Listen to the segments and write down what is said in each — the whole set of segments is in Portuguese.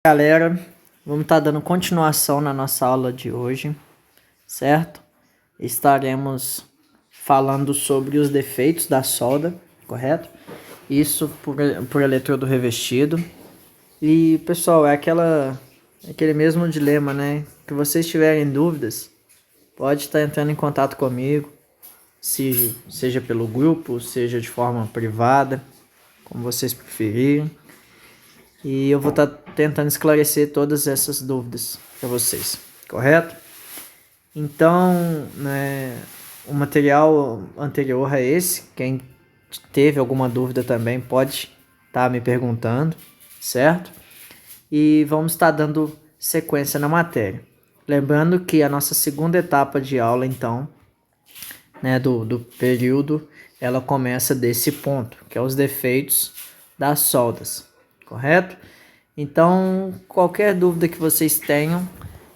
Galera, vamos estar dando continuação na nossa aula de hoje, certo? Estaremos falando sobre os defeitos da solda, correto? Isso por eletrodo revestido. E pessoal, é aquele mesmo dilema, né? Que vocês tiverem dúvidas, pode estar entrando em contato comigo, seja pelo grupo, seja de forma privada, como vocês preferirem. E eu vou estar tentando esclarecer todas essas dúvidas para vocês, correto? Então, né, o material anterior a esse, quem teve alguma dúvida também pode estar me perguntando, certo? E vamos estar dando sequência na matéria. Lembrando que a nossa segunda etapa de aula, então, né, do período, ela começa desse ponto, que é os defeitos das soldas. Correto? Então, qualquer dúvida que vocês tenham,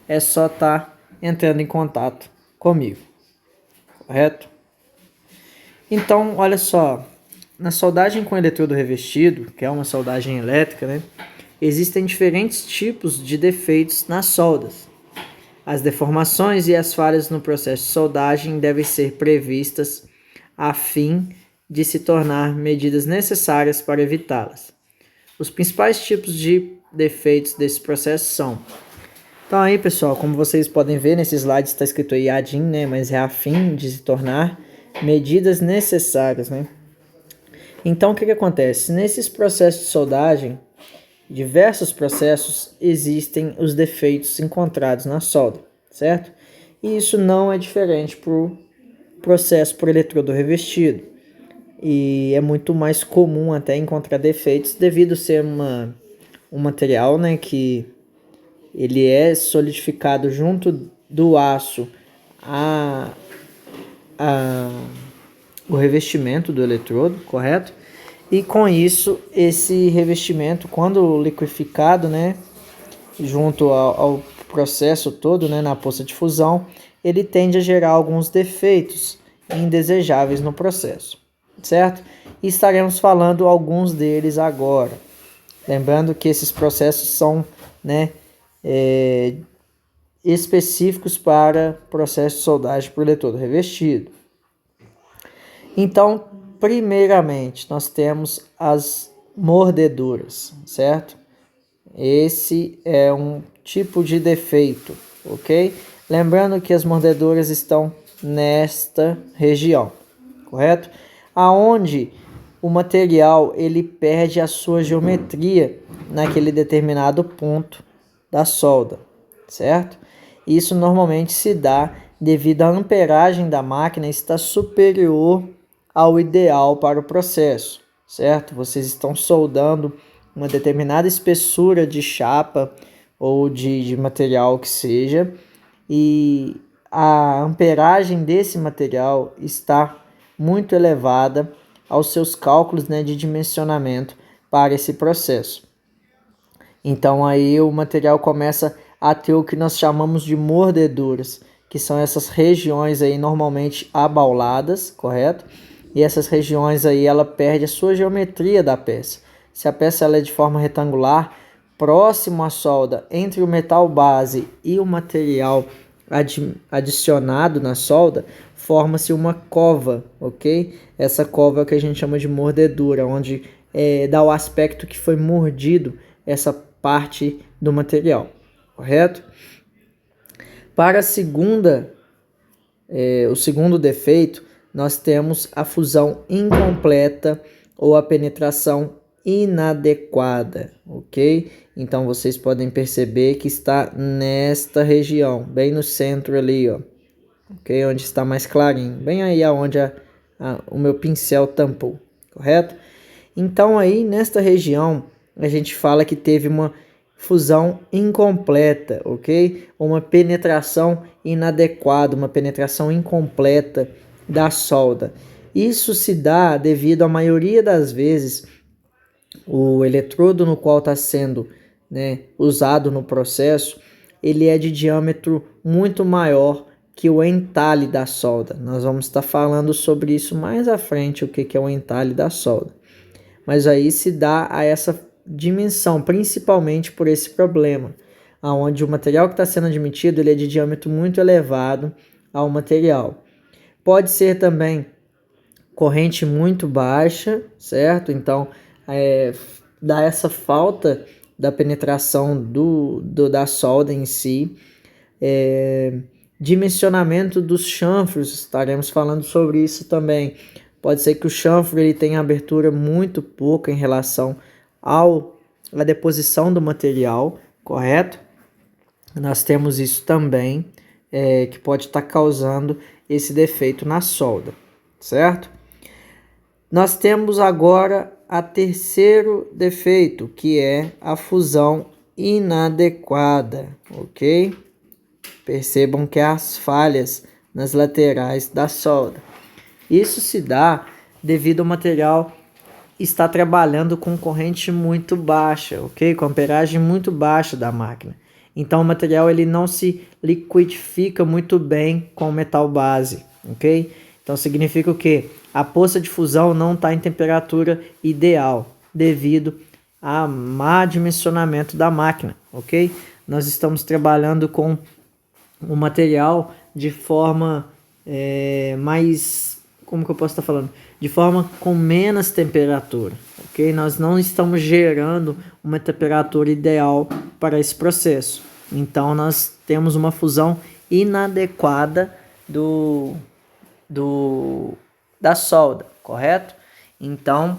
é só estar entrando em contato comigo. Correto? Então, olha só, na soldagem com eletrodo revestido, que é uma soldagem elétrica, né, existem diferentes tipos de defeitos nas soldas. As deformações e as falhas no processo de soldagem devem ser previstas a fim de se tornar medidas necessárias para evitá-las. Os principais tipos de defeitos desse processo são... Então aí, pessoal, como vocês podem ver, nesse slide está escrito aí ADIM, né? Mas é a fim de se tornar medidas necessárias, né? Então, o que acontece? Nesses processos de soldagem, diversos processos, existem os defeitos encontrados na solda, certo? E isso não é diferente para o processo por eletrodo revestido. E é muito mais comum até encontrar defeitos devido a ser um material, né, que ele é solidificado junto do aço o revestimento do eletrodo, correto? E com isso, esse revestimento, quando liquidificado, né, junto ao processo todo, né, na poça de fusão, ele tende a gerar alguns defeitos indesejáveis no processo, certo? E estaremos falando alguns deles agora. Lembrando que esses processos são, né, específicos para processo de soldagem por eletrodo revestido. Então, primeiramente, nós temos as mordeduras, certo? Esse é um tipo de defeito, ok? Lembrando que as mordeduras estão nesta região, correto? Aonde o material ele perde a sua geometria naquele determinado ponto da solda, certo? Isso normalmente se dá devido à amperagem da máquina estar superior ao ideal para o processo, certo? Vocês estão soldando uma determinada espessura de chapa ou de material que seja, e a amperagem desse material está muito elevada aos seus cálculos, né, de dimensionamento para esse processo. Então aí o material começa a ter o que nós chamamos de mordeduras, que são essas regiões aí normalmente abauladas, correto? E essas regiões aí ela perde a sua geometria da peça. Se a peça ela é de forma retangular, próximo à solda, entre o metal base e o material adicionado na solda, forma-se uma cova, ok? Essa cova é o que a gente chama de mordedura, onde dá o aspecto que foi mordido essa parte do material, correto? Para o segundo defeito, nós temos a fusão incompleta ou a penetração inadequada, ok? Então vocês podem perceber que está nesta região, bem no centro ali, ó, ok? Onde está mais clarinho, bem aí aonde o meu pincel tampou, correto? Então aí nesta região a gente fala que teve uma fusão incompleta, ok? Uma penetração inadequada, uma penetração incompleta da solda. Isso se dá devido à maioria das vezes o eletrodo no qual está sendo, né, usado no processo, ele é de diâmetro muito maior que o entalhe da solda. Nós vamos estar falando sobre isso mais à frente, o que é o entalhe da solda. Mas aí se dá a essa dimensão, principalmente por esse problema, onde o material que está sendo admitido ele é de diâmetro muito elevado ao material. Pode ser também corrente muito baixa, certo? Então, dá essa falta da penetração da solda em si. Dimensionamento dos chanfros, estaremos falando sobre isso também. Pode ser que o chanfro ele tenha abertura muito pouca em relação à deposição do material, correto? Nós temos isso também, que pode estar causando esse defeito na solda, certo? Nós temos agora a terceiro defeito, que é a fusão inadequada, ok? Percebam que há as falhas nas laterais da solda. Isso se dá devido ao material estar trabalhando com corrente muito baixa, ok? Com amperagem muito baixa da máquina. Então o material ele não se liquidifica muito bem com o metal base, ok? Então significa o quê? A poça de fusão não está em temperatura ideal devido ao má dimensionamento da máquina, ok? Nós estamos trabalhando com o material de forma mais, como que eu posso estar falando? De forma com menos temperatura, ok? Nós não estamos gerando uma temperatura ideal para esse processo. Então nós temos uma fusão inadequada da solda, correto? Então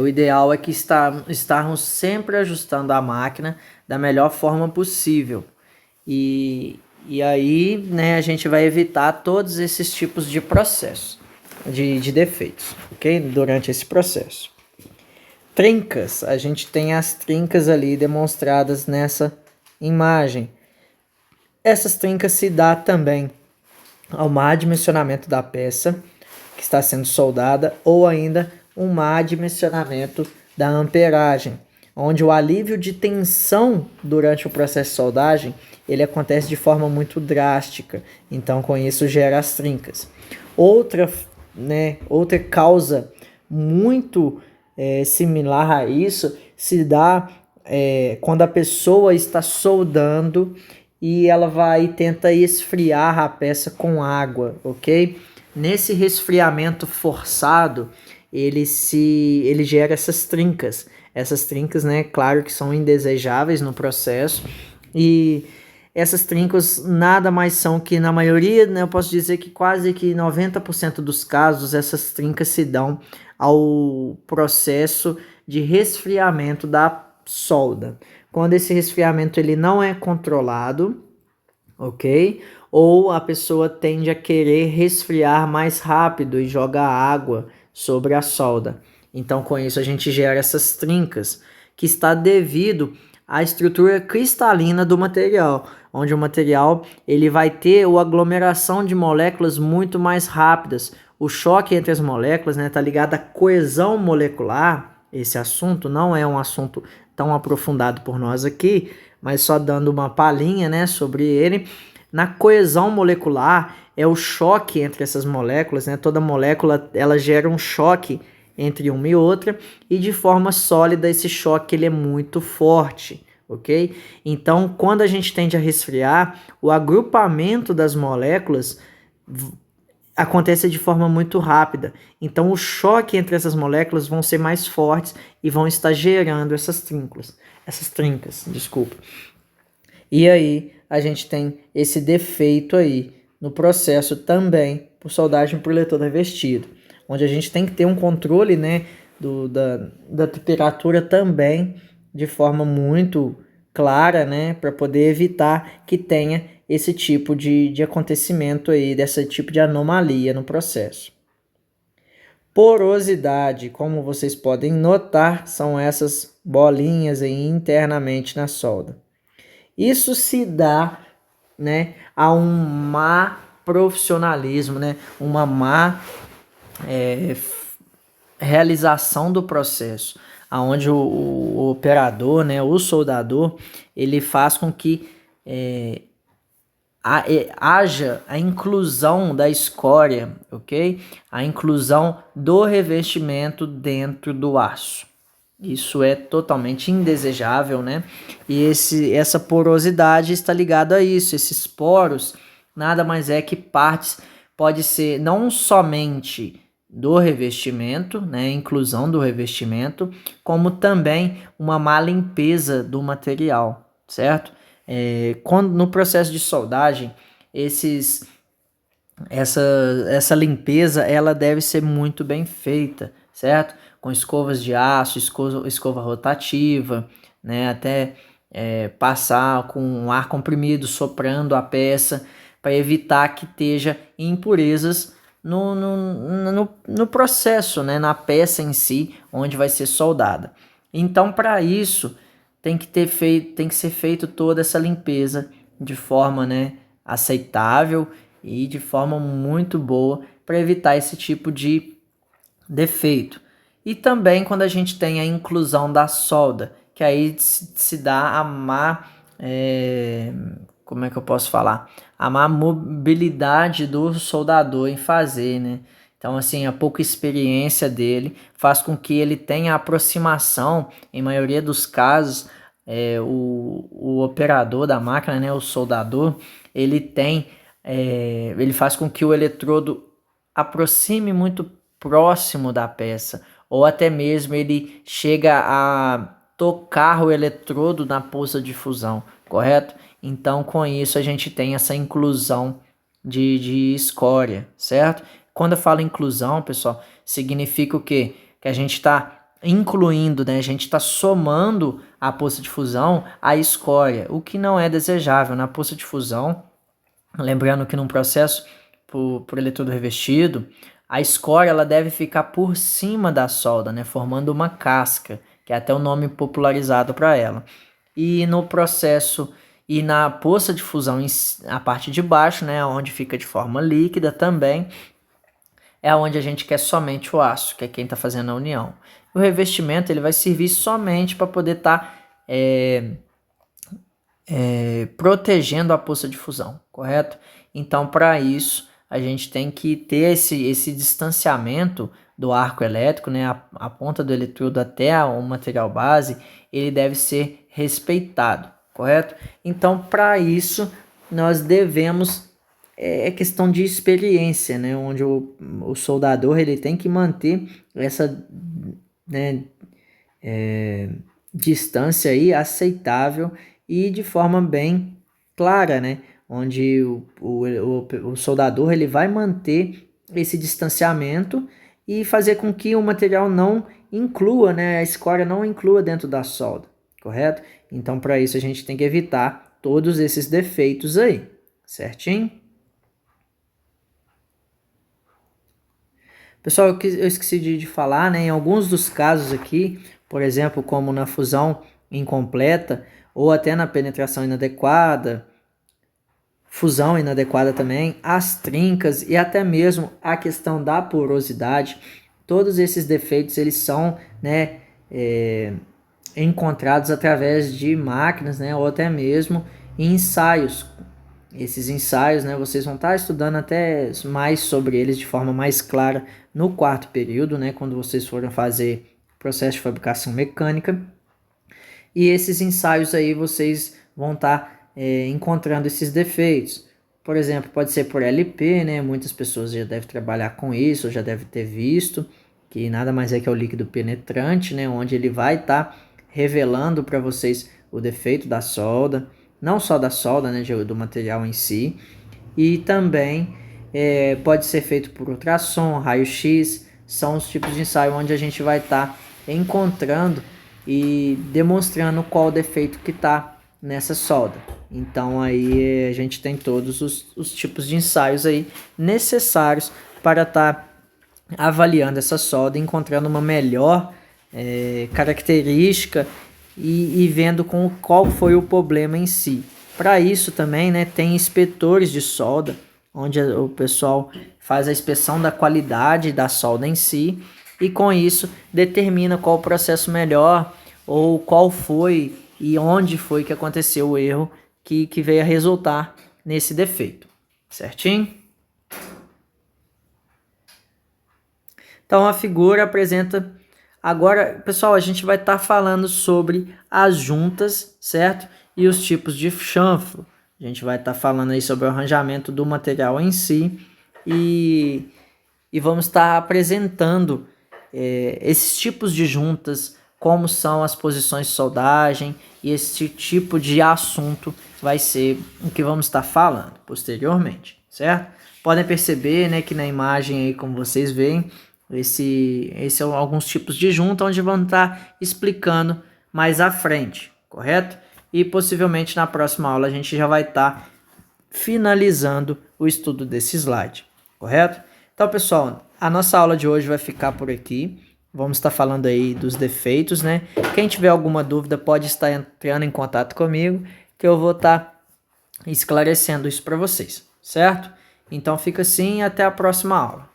o ideal é que estarmos sempre ajustando a máquina da melhor forma possível. E aí, né, a gente vai evitar todos esses tipos de processos, de defeitos, ok? Durante esse processo. Trincas, a gente tem as trincas ali demonstradas nessa imagem. Essas trincas se dá também ao má dimensionamento da peça que está sendo soldada ou ainda um má dimensionamento da amperagem, onde o alívio de tensão durante o processo de soldagem ele acontece de forma muito drástica, então com isso gera as trincas. Outra causa muito similar a isso se dá quando a pessoa está soldando e ela tenta esfriar a peça com água, ok? Nesse resfriamento forçado, ele gera essas trincas. Essas trincas, né, claro que são indesejáveis no processo, e essas trincas nada mais são que, na maioria, né, eu posso dizer que quase que 90% dos casos, essas trincas se dão ao processo de resfriamento da solda. Quando esse resfriamento ele não é controlado, ok? Ou a pessoa tende a querer resfriar mais rápido e joga água sobre a solda. Então, com isso, a gente gera essas trincas, que está devido à estrutura cristalina do material, onde o material ele vai ter a aglomeração de moléculas muito mais rápidas. O choque entre as moléculas está ligado à coesão molecular. Esse assunto não é um assunto tão aprofundado por nós aqui, mas só dando uma palhinha, né, sobre ele. Na coesão molecular é o choque entre essas moléculas, né? Toda molécula ela gera um choque entre uma e outra, e de forma sólida esse choque ele é muito forte, ok? Então, quando a gente tende a resfriar, o agrupamento das moléculas acontece de forma muito rápida. Então, o choque entre essas moléculas vão ser mais fortes e vão estar gerando essas trincas, desculpa. E aí, a gente tem esse defeito aí no processo também por soldagem por letor revestido, onde a gente tem que ter um controle, né, da temperatura também de forma muito clara, né, para poder evitar que tenha esse tipo de acontecimento aí, desse tipo de anomalia no processo. Porosidade, como vocês podem notar, são essas bolinhas aí internamente na solda. Isso se dá, né, a um má profissionalismo, né, uma má realização do processo, aonde o operador, né, o soldador, ele faz com que haja a inclusão da escória, ok? A inclusão do revestimento dentro do aço. Isso é totalmente indesejável, né? E essa porosidade está ligada a isso. Esses poros nada mais é que partes, pode ser não somente do revestimento, né, inclusão do revestimento, como também uma má limpeza do material, certo? Quando no processo de soldagem, essa, essa limpeza ela deve ser muito bem feita, certo? Com escovas de aço, escova rotativa, né? Até passar com um ar comprimido, soprando a peça, para evitar que esteja impurezas no processo, né? Na peça em si, onde vai ser soldada. Então, para isso, tem que ser feito toda essa limpeza de forma, né, aceitável e de forma muito boa para evitar esse tipo de defeito. E também quando a gente tem a inclusão da solda, que aí se dá a má, como é que eu posso falar? A má mobilidade do soldador em fazer, né? Então, assim, a pouca experiência dele faz com que ele tenha aproximação, em maioria dos casos, o operador da máquina, né, o soldador, ele faz com que o eletrodo aproxime muito próximo da peça, ou até mesmo ele chega a tocar o eletrodo na poça de fusão, correto? Então, com isso, a gente tem essa inclusão de escória, certo? Quando eu falo inclusão, pessoal, significa o quê? Que a gente está incluindo, né? A gente está somando a poça de fusão à escória, o que não é desejável. Na poça de fusão, lembrando que num processo por eletrodo revestido, a escória ela deve ficar por cima da solda, né? Formando uma casca, que é até o nome popularizado para ela. E no processo e na poça de fusão, a parte de baixo, né, onde fica de forma líquida também, é onde a gente quer somente o aço, que é quem está fazendo a união. O revestimento ele vai servir somente para poder estar protegendo a poça de fusão, correto? Então, para isso, a gente tem que ter esse distanciamento do arco elétrico, né? A ponta do eletrodo até o material base, ele deve ser respeitado, correto? Então, para isso, nós devemos questão de experiência, né? Onde o soldador ele tem que manter essa, né, distância aí aceitável e de forma bem clara, né? Onde o soldador ele vai manter esse distanciamento e fazer com que o material não inclua, né? A escória não inclua dentro da solda, correto? Então, para isso, a gente tem que evitar todos esses defeitos aí, certinho? Pessoal, eu esqueci de falar, né? Em alguns dos casos aqui, por exemplo, como na fusão incompleta ou até na penetração inadequada, fusão inadequada também, as trincas e até mesmo a questão da porosidade, todos esses defeitos eles são, né, encontrados através de máquinas, né, ou até mesmo em ensaios. Esses ensaios, né, vocês vão estar estudando até mais sobre eles de forma mais clara no quarto período, né, quando vocês forem fazer processo de fabricação mecânica. E esses ensaios aí vocês vão estar encontrando esses defeitos. Por exemplo, pode ser por LP, né, muitas pessoas já devem trabalhar com isso, já devem ter visto, que nada mais é que o líquido penetrante, né, onde ele vai estar revelando para vocês o defeito da solda, não só da solda, né, do material em si, e também pode ser feito por ultrassom, raio-x, são os tipos de ensaio onde a gente vai estar encontrando e demonstrando qual o defeito que está nessa solda. Então aí a gente tem todos os tipos de ensaios aí necessários para estar avaliando essa solda, encontrando uma melhor característica e vendo qual foi o problema em si. Para isso também, né, tem inspetores de solda, onde o pessoal faz a inspeção da qualidade da solda em si e com isso determina qual o processo melhor ou qual foi e onde foi que aconteceu o erro que veio a resultar nesse defeito, certinho? Então a figura apresenta Agora, pessoal, a gente vai estar falando sobre as juntas, certo? E os tipos de chanfro. A gente vai estar falando aí sobre o arranjamento do material em si e vamos estar apresentando esses tipos de juntas, como são as posições de soldagem, e esse tipo de assunto vai ser o que vamos estar falando posteriormente, certo? Podem perceber, né, que na imagem aí, como vocês veem, esse são alguns tipos de junta onde vamos estar explicando mais à frente, correto? E possivelmente na próxima aula a gente já vai estar finalizando o estudo desse slide, correto? Então, pessoal, a nossa aula de hoje vai ficar por aqui. Vamos estar falando aí dos defeitos, né? Quem tiver alguma dúvida pode estar entrando em contato comigo, que eu vou estar esclarecendo isso para vocês, certo? Então fica assim e até a próxima aula.